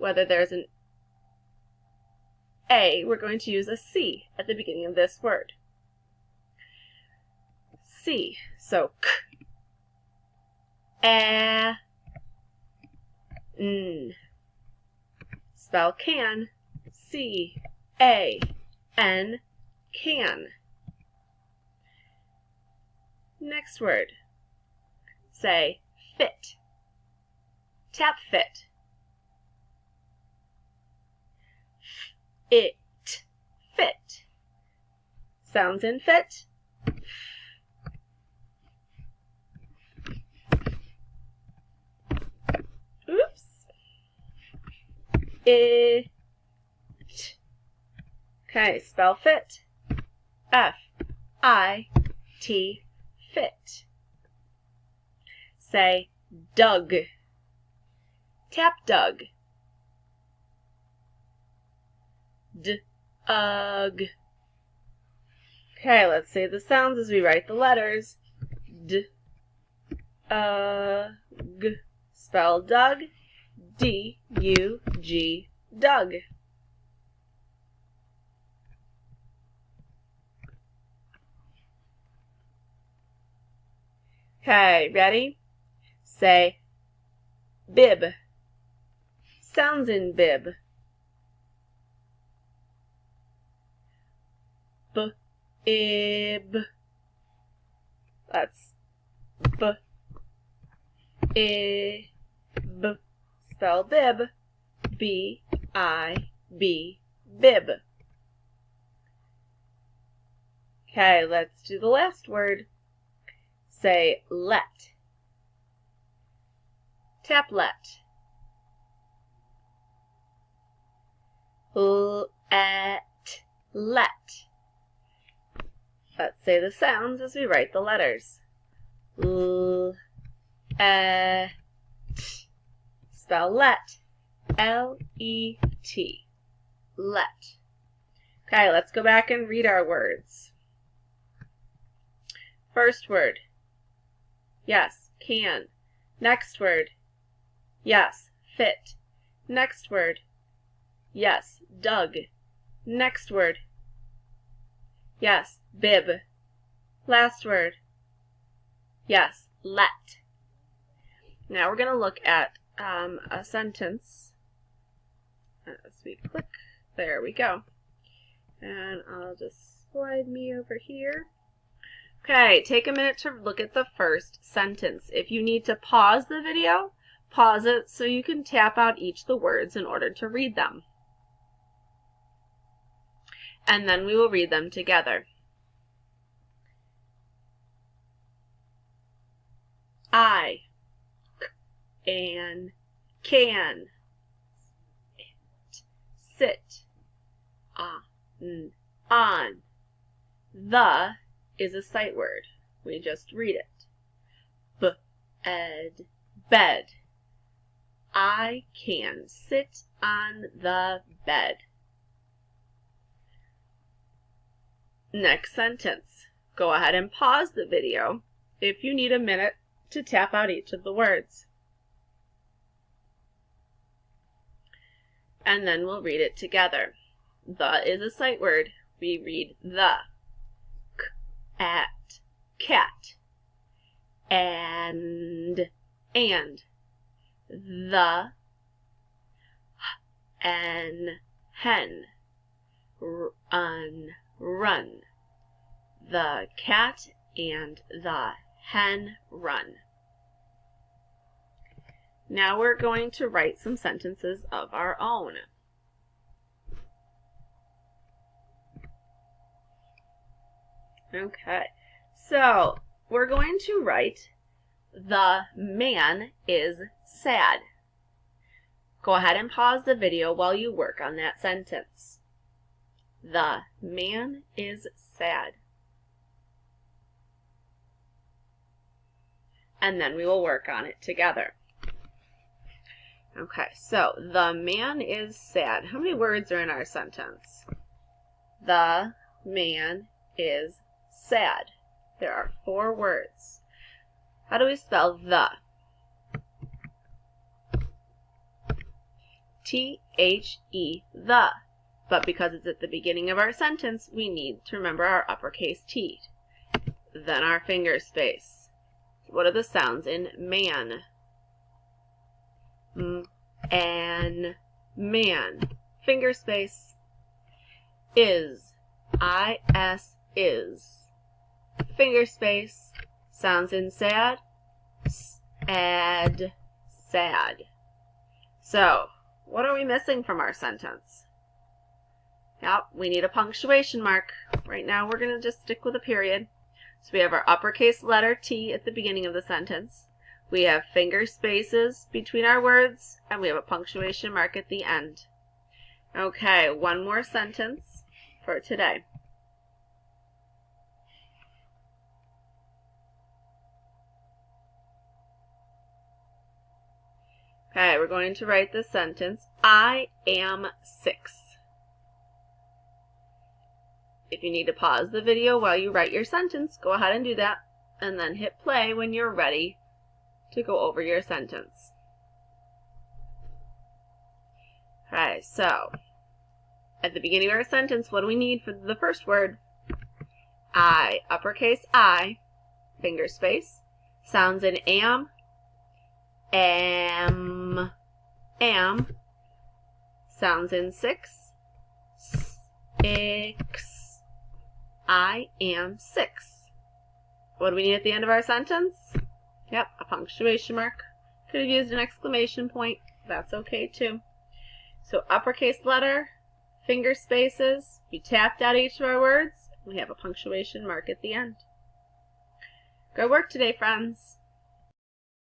whether there's an A, we're going to use a C at the beginning of this word. C. So K, A, N. Spell can. C-A-N, can. Next word. Say fit. Tap fit. It, fit. Sounds in fit. Oops. It. Okay, spell fit. F-I-T, fit. Say Doug. Tap Doug. D-ug. Okay, let's say the sounds as we write the letters. D-ug. Spell Doug. D-U-G, Doug. Okay, ready? Say bib. Sounds in bib. B-ib. That's B-ib. Spell bib. B-I-B, bib. Okay, let's do the last word. Say let. Tap let. Let. Let's say the sounds as we write the letters. L-E-T. Spell let. L-E-T. Let. Okay, let's go back and read our words. First word. Yes, can. Next word. Yes, fit. Next word. Yes, Doug. Next word. Yes, bib. Last word. Yes, let. Now we're going to look at a sentence. As we click, there we go. And I'll just slide me over here. Okay, take a minute to look at the first sentence. If you need to pause the video, pause it so you can tap out each of the words in order to read them. And then we will read them together. I and can sit on. The is a sight word. We just read it. Bed. I can sit on the bed. Next sentence. Go ahead and pause the video if you need a minute to tap out each of the words. And then we'll read it together. The is a sight word. We read the. At, cat. And. The. An, hen. Run. The cat and the hen run. Now we're going to write some sentences of our own. Okay, so we're going to write, the man is sad. Go ahead and pause the video while you work on that sentence. The man is sad. And then we will work on it together. Okay, so the man is sad. How many words are in our sentence? The man is sad. There are 4 words. How do we spell the? T-H-E, the. But because it's at the beginning of our sentence, we need to remember our uppercase T. Then our finger space. What are the sounds in man? An, man. Finger space. Is, I-S, is. Finger space. Sounds in sad. S-ad, sad. So, what are we missing from our sentence? Yep, we need a punctuation mark. Right now we're going to just stick with a period. So we have our uppercase letter T at the beginning of the sentence. We have finger spaces between our words, and we have a punctuation mark at the end. Okay, one more sentence for today. Okay, we're going to write this sentence. I am 6. If you need to pause the video while you write your sentence, go ahead and do that, and then hit play when you're ready to go over your sentence. Okay, so at the beginning of our sentence, what do we need for the first word? I, uppercase I, finger space, sounds in am, am, sounds in 6, six, I am 6. What do we need at the end of our sentence? Yep, a punctuation mark. Could have used an exclamation point. That's okay too. So uppercase letter, finger spaces, we tapped out each of our words. We have a punctuation mark at the end. Good work today, friends.